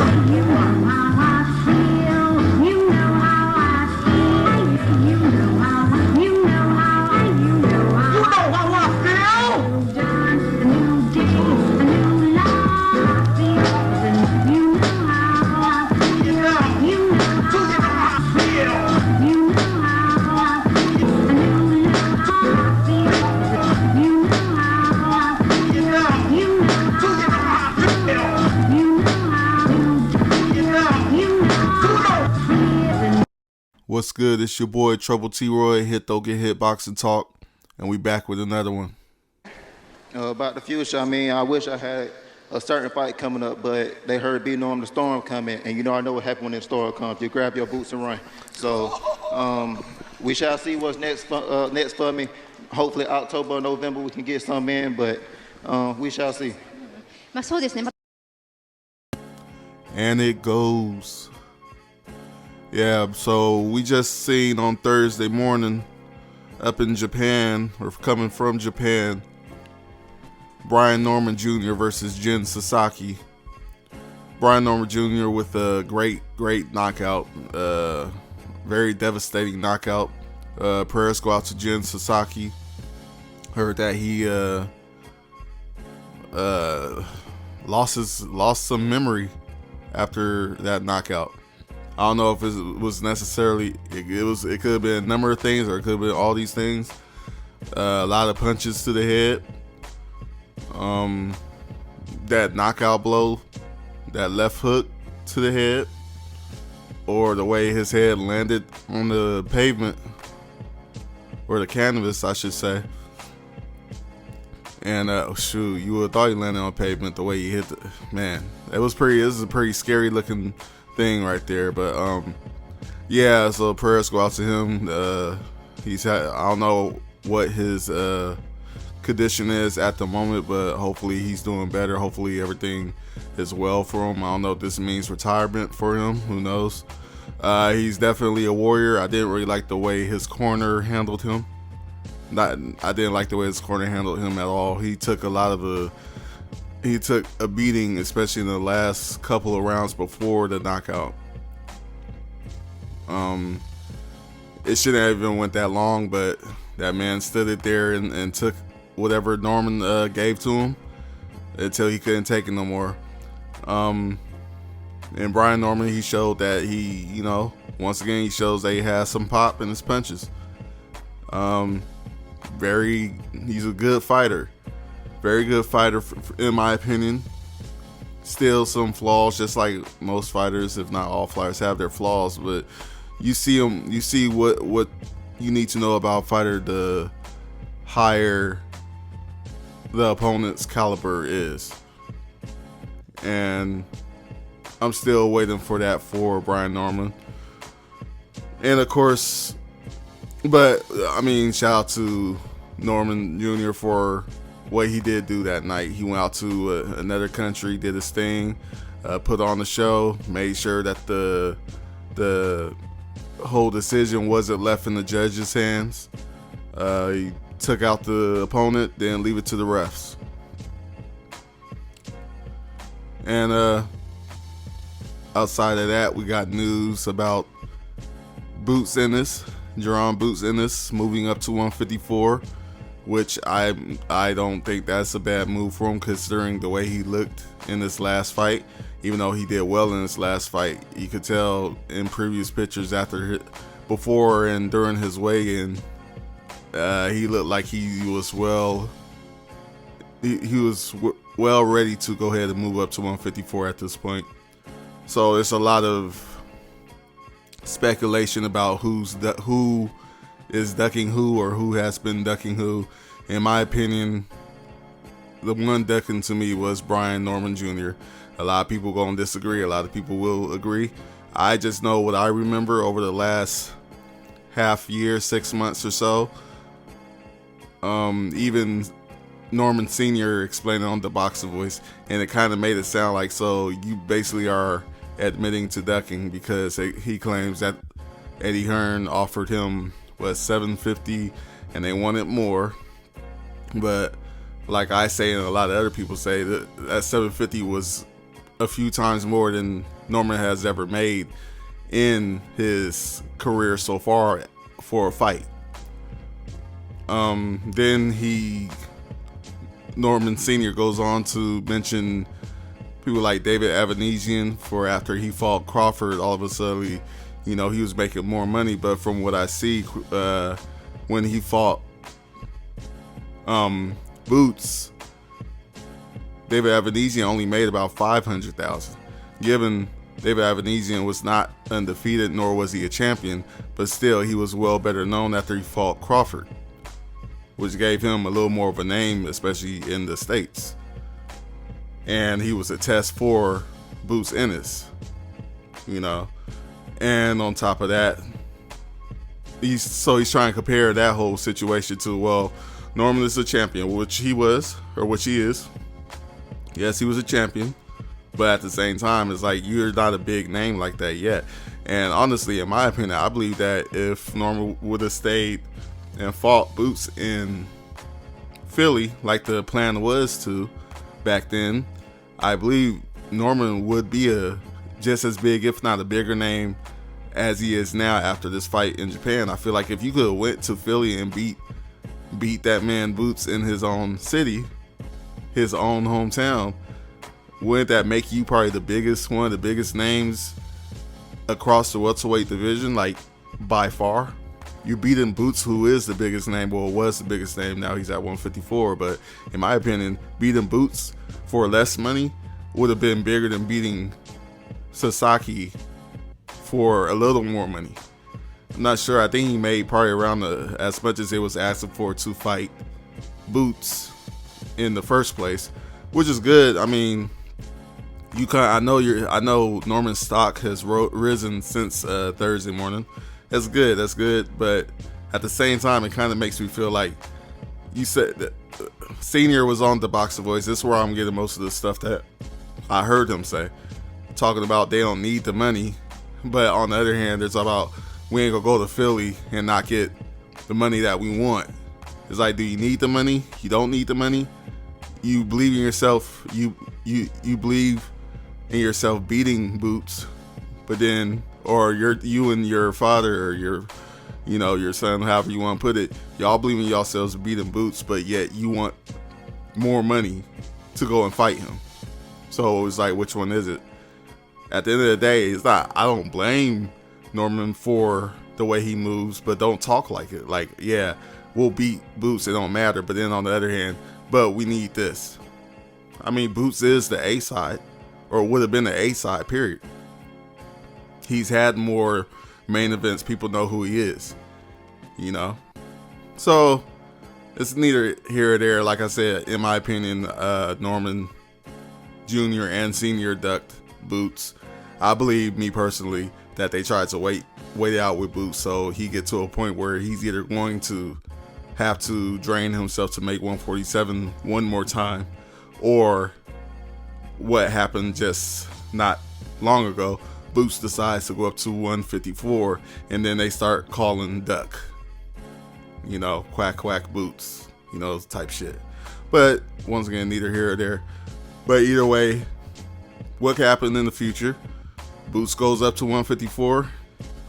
You know how I feel. You know how I feel. You know how I feel. Just a new day, a new life begins. You know how I feel. You know how I feel. You know how I feel. A new life begins. You know how I feel. You know how I feel. What's good? It's your boy Trouble T Roy. Hit Don't Get Hit Boxing Talk, and we back with another one. About the future, I wish I had a certain fight coming up, but they heard beating on the storm coming, and I know what happened when the storm comes. You grab your boots and run. So we shall see what's next for me. Hopefully October or November we can get some in, but we shall see. まあそうですね。 And it goes. Yeah, so we just seen on Thursday morning up in Japan, or coming from Japan, Brian Norman Jr. versus Jin Sasaki. Brian Norman Jr. with a great knockout, very devastating knockout. Prayers go out to Jin Sasaki. Heard that he lost some memory after that knockout. I don't know if it was necessarily, it could have been a number of things, or it could have been all these things. A lot of punches to the head. That knockout blow, that left hook to the head, or the way his head landed on the pavement, or the canvas, I should say. And you would have thought he landed on pavement the way he hit the man. This is a pretty scary looking thing right there. But yeah, so prayers go out to him. I don't know what his condition is at the moment, but hopefully he's doing better. Hopefully everything is well for him. I don't know if this means retirement for him. Who knows? He's definitely a warrior. I didn't really like the way his corner handled him. I didn't like the way his corner handled him at all. He took a beating, especially in the last couple of rounds before the knockout. It shouldn't have even went that long, but that man stood it there and took whatever Norman gave to him until he couldn't take it no more. And Brian Norman, he showed that once again, he shows that he has some pop in his punches. He's a good fighter. Very good fighter, in my opinion. Still some flaws, just like most fighters, if not all fighters, have their flaws. But you see them. You see what you need to know about a fighter the higher the opponent's caliber is. And I'm still waiting for that for Brian Norman. And of course, but shout out to Norman Jr. for what he did do that night. He went out to another country, did his thing, put on the show, made sure that the whole decision wasn't left in the judge's hands. He took out the opponent, then leave it to the refs. And outside of that, we got news about Boots Ennis, Jerome Boots Ennis, moving up to 154. Which I don't think that's a bad move for him, considering the way he looked in this last fight. Even though he did well in this last fight, you could tell in previous pictures before and during his weigh-in, he looked like he was well ready to go ahead and move up to 154 at this point. So there's a lot of speculation about who is ducking who, or who has been ducking who. In my opinion, the one ducking to me was Brian Norman Jr. A lot of people gonna disagree. A lot of people will agree. I just know what I remember over the last half year, 6 months or so. Even Norman Sr. explained it on the Boxing Voice, and it kind of made it sound like, so you basically are admitting to ducking, because he claims that Eddie Hearn offered him $750 and they wanted more. But like I say, and a lot of other people say, that $750 was a few times more than Norman has ever made in his career so far for a fight. Then Norman Sr. goes on to mention people like David Avanesian for after he fought Crawford, all of a sudden, he was making more money. But from what I see, when he fought Boots, David Avanesian only made about $500,000. Given David Avanesian was not undefeated, nor was he a champion, but still he was well better known after he fought Crawford, which gave him a little more of a name, especially in the States. And he was a test for Boots Ennis, And on top of that, he's trying to compare that whole situation to, well, Norman is a champion, which he was, or which he is. Yes, he was a champion, but at the same time, it's like you're not a big name like that yet. And honestly, in my opinion, I believe that if Norman would have stayed and fought Boots in Philly, like the plan was to back then, I believe Norman would be just as big, if not a bigger name as he is now after this fight in Japan. I feel like if you could have went to Philly and beat that man Boots in his own city, his own hometown, wouldn't that make you probably one of the biggest names across the welterweight division, like by far? You're beating Boots, who is the biggest name, well, was the biggest name, now he's at 154, but in my opinion, beating Boots for less money would have been bigger than beating Sasaki for a little more money. I'm not sure. I think he made probably around as much as it was asking for to fight Boots in the first place, which is good. I mean, I know Norman's stock has risen since Thursday morning. That's good. But at the same time, it kind of makes me feel like you said that Senior was on the Boxer Voice. This is where I'm getting most of the stuff that I heard him say, talking about they don't need the money, but on the other hand, it's about we ain't gonna go to Philly and not get the money that we want. It's like, do you need the money? You don't need the money. You believe in yourself. You believe in yourself beating Boots, but then, or you and your father or your son, however you want to put it, y'all believe in yourselves beating Boots, but yet you want more money to go and fight him. So it's like, which one is it? At the end of the day, it's not, I don't blame Norman for the way he moves, but don't talk like it. Like, yeah, we'll beat Boots, it don't matter. But then on the other hand, but we need this. I mean, Boots is the A side, or would have been the A side, period. He's had more main events. People know who he is, So it's neither here or there. Like I said, in my opinion, Norman Jr. and Senior ducked Boots. I believe, me personally, that they tried to wait it out with Boots so he get to a point where he's either going to have to drain himself to make 147 one more time, or what happened just not long ago, Boots decides to go up to 154 and then they start calling duck, quack quack Boots, type shit. But once again, neither here or there. But either way, what happened in the future, Boots goes up to 154.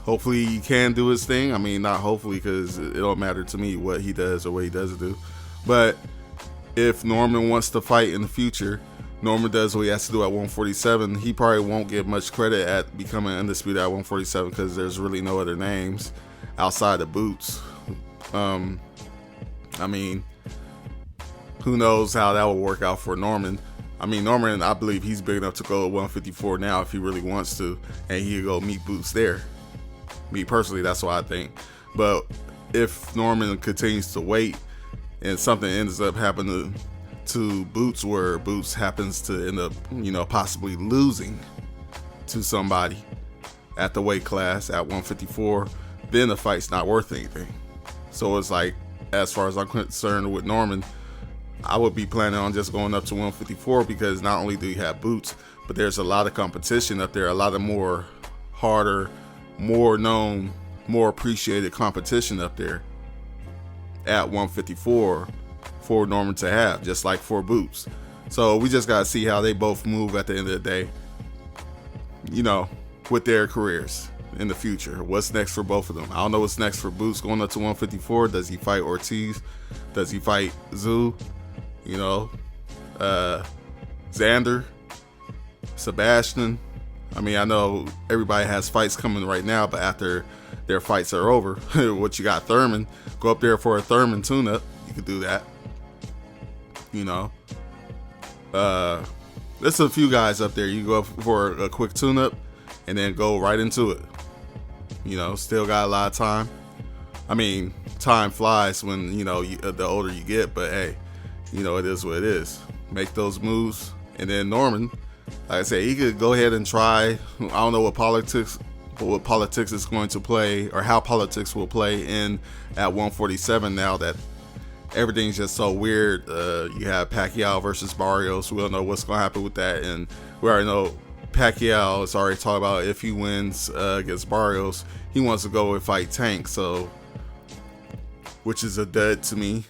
Hopefully he can do his thing. I mean, not hopefully, because it don't matter to me what he does or what he doesn't do. But if Norman wants to fight in the future, Norman does what he has to do at 147. He probably won't get much credit at becoming undisputed at 147 because there's really no other names outside of Boots. I mean, who knows how that will work out for Norman. I mean, Norman, I believe he's big enough to go at 154 now if he really wants to, and he could go meet Boots there. Me personally, that's what I think. But if Norman continues to wait and something ends up happening to Boots where Boots happens to end up, possibly losing to somebody at the weight class at 154, then the fight's not worth anything. So it's like, as far as I'm concerned with Norman, I would be planning on just going up to 154 because not only do you have Boots, but there's a lot of competition up there, a lot of more harder, more known, more appreciated competition up there at 154 for Norman to have, just like for Boots. So we just gotta see how they both move at the end of the day, you know, with their careers in the future. What's next for both of them? I don't know what's next for Boots going up to 154. Does he fight Ortiz? Does he fight Zoo? You know, Xander, Sebastian. I mean, I know everybody has fights coming right now, but after their fights are over, what you got, Thurman, go up there for a Thurman tune-up. You could do that. You know, there's a few guys up there. You go up for a quick tune-up and then go right into it. You know, still got a lot of time. I mean, time flies when, you know, the older you get, but hey, you know, it is what it is. Make those moves. And then Norman, like I said, he could go ahead and try. I don't know what politics is going to play, or how politics will play in at 147 now that everything's just so weird. You have Pacquiao versus Barrios. We don't know what's going to happen with that. And we already know Pacquiao is already talking about if he wins against Barrios, he wants to go and fight Tank. So, which is a dud to me.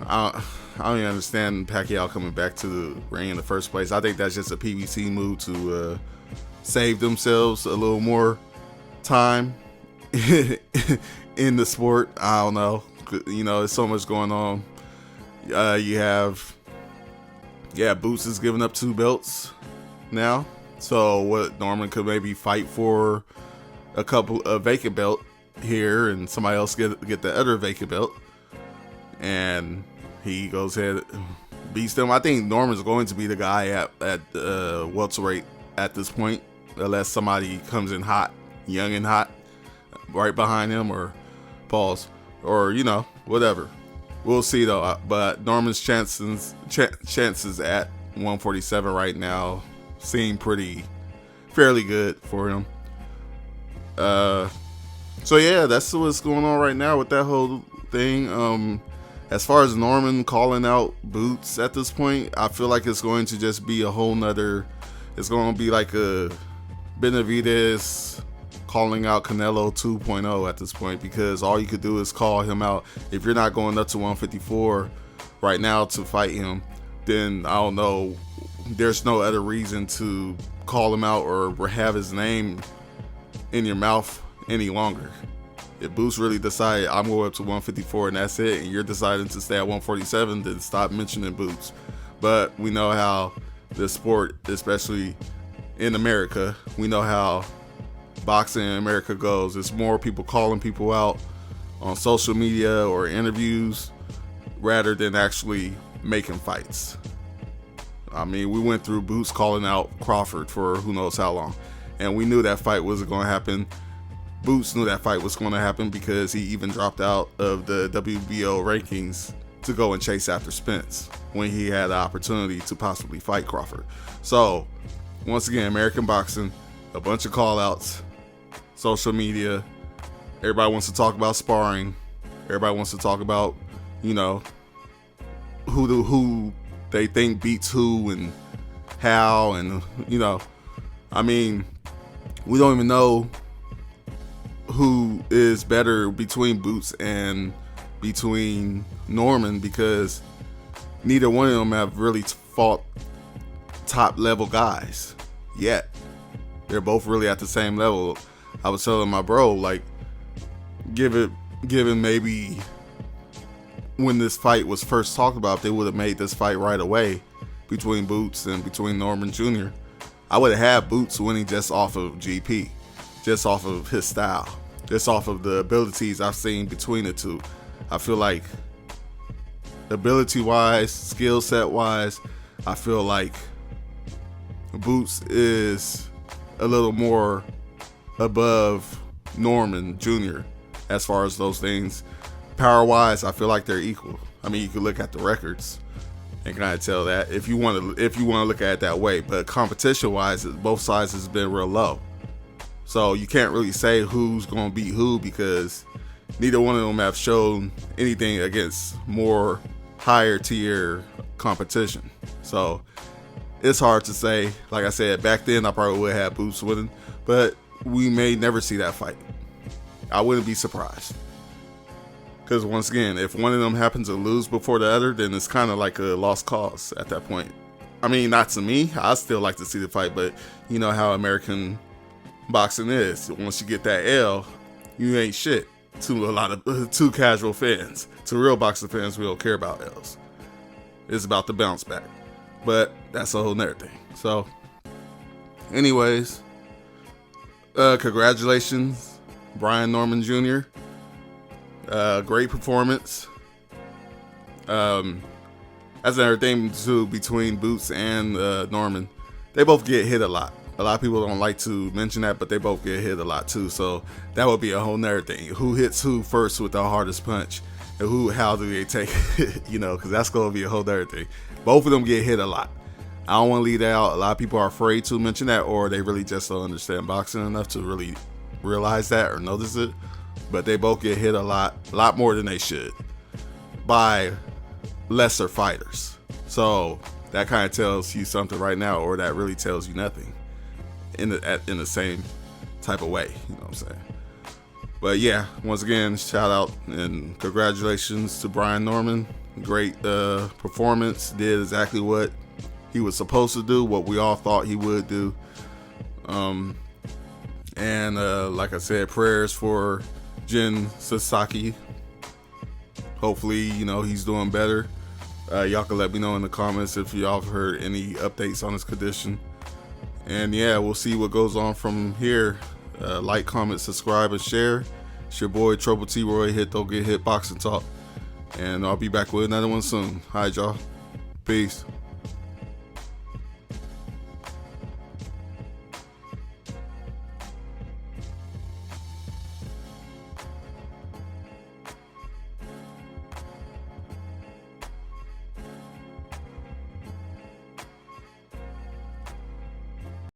I don't even understand Pacquiao coming back to the ring in the first place. I think that's just a PBC move to save themselves a little more time in the sport. I don't know. You know, there's so much going on. You have, Boots is giving up 2 belts now. So what, Norman could maybe fight for a vacant belt here, and somebody else get the other vacant belt, and he goes ahead, beats them. I think Norman's going to be the guy at welterweight at this point, unless somebody comes in hot, young and hot, right behind him, or pause, or, you know, whatever. We'll see though. But Norman's chances at 147 right now seem fairly good for him. So yeah, that's what's going on right now with that whole thing. As far as Norman calling out Boots at this point, I feel like it's going to just be a whole nother, it's going to be like a Benavidez calling out Canelo 2.0 at this point, because all you could do is call him out. If you're not going up to 154 right now to fight him, then I don't know, there's no other reason to call him out or have his name in your mouth any longer. If Boots really decided I'm going up to 154 and that's it, and you're deciding to stay at 147, then stop mentioning Boots. But we know how the sport, especially in America, we know how boxing in America goes. It's more people calling people out on social media or interviews rather than actually making fights. I mean, we went through Boots calling out Crawford for who knows how long, and we knew that fight wasn't going to happen. Boots knew that fight was going to happen because he even dropped out of the WBO rankings to go and chase after Spence when he had the opportunity to possibly fight Crawford. So, once again, American boxing, a bunch of call-outs, social media, everybody wants to talk about sparring, everybody wants to talk about, you know, who they think beats who and how, and, you know, I mean, we don't even know who is better between Boots and between Norman, because neither one of them have really fought top level guys yet. They're both really at the same level. I was telling my bro, like, given maybe when this fight was first talked about, if they would have made this fight right away between Boots and between Norman Jr., I would have had Boots winning just off of GP, just off of his style, just off of the abilities I've seen between the two. I feel like ability-wise, skill set-wise, I feel like Boots is a little more above Norman Jr. as far as those things. Power-wise, I feel like they're equal. I mean, you can look at the records and kind of tell that if you want to look at it that way. But competition-wise, both sides has been real low. So you can't really say who's going to beat who, because neither one of them have shown anything against more higher tier competition. So it's hard to say. Like I said, back then I probably would have Boots winning, but we may never see that fight. I wouldn't be surprised. Because once again, if one of them happens to lose before the other, then it's kind of like a lost cause at that point. I mean, not to me. I still like to see the fight, but you know how American boxing is. Once you get that L, you ain't shit to a lot of to casual fans. To real boxing fans, we don't care about L's. It's about the bounce back. But that's a whole nother thing. So, anyways, congratulations, Brian Norman Jr. Great performance. That's another thing too between Boots and Norman. They both get hit a lot. A lot of people don't like to mention that, but they both get hit a lot too. So that would be a whole nother thing. Who hits who first with the hardest punch, and how do they take it? You know, because that's going to be a whole nother thing. Both of them get hit a lot. I don't want to leave that out. A lot of people are afraid to mention that, or they really just don't understand boxing enough to really realize that or notice it. But they both get hit a lot more than they should by lesser fighters. So that kind of tells you something right now, or that really tells you nothing in the same type of way. You know what I'm saying? But yeah, once again, shout out and congratulations to Brian Norman. Great performance. Did exactly what he was supposed to do, what we all thought he would do. And like I said, prayers for Jin Sasaki. Hopefully, you know, he's doing better. Y'all can let me know in the comments if y'all have heard any updates on his condition. And yeah, we'll see what goes on from here. Like, comment, subscribe, and share. It's your boy Trouble T Roy. Hit Don't Get Hit Boxing Talk. And I'll be back with another one soon. All right, y'all. Peace.